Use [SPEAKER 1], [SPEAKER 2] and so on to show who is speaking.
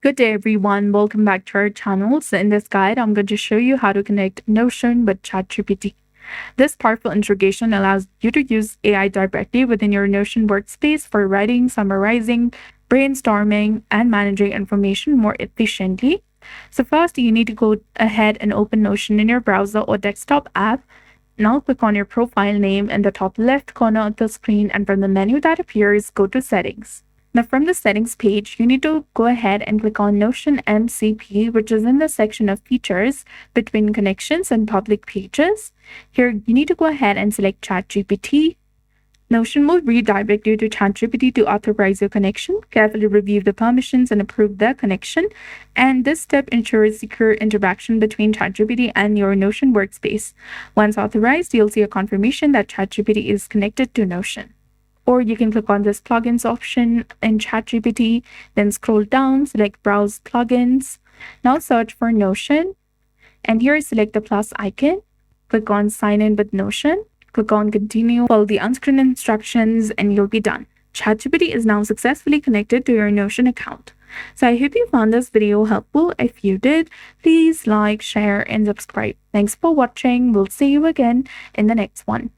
[SPEAKER 1] Good day, everyone. Welcome back to our channel. So in this guide, I'm going to show you how to connect Notion with ChatGPT. This powerful integration allows you to use AI directly within your Notion workspace for writing, summarizing, brainstorming, and managing information more efficiently. So first, you need to go ahead and open Notion in your browser or desktop app. Now click on your profile name in the top left corner of the screen, and from the menu that appears, go to Settings. Now from the settings page, you need to go ahead and click on Notion MCP, which is in the section of features between connections and public pages. Here, you need to go ahead and select ChatGPT. Notion will redirect you to ChatGPT to authorize your connection. Carefully review the permissions and approve the connection. And this step ensures secure interaction between ChatGPT and your Notion workspace. Once authorized, you'll see a confirmation that ChatGPT is connected to Notion. Or you can click on this plugins option in ChatGPT, then scroll down, select browse plugins. Now search for Notion, and here select the plus icon. Click on sign in with Notion. Click on continue, follow the on-screen instructions, and you'll be done. ChatGPT is now successfully connected to your Notion account. So I hope you found this video helpful. If you did, please like, share, and subscribe. Thanks for watching. We'll see you again in the next one.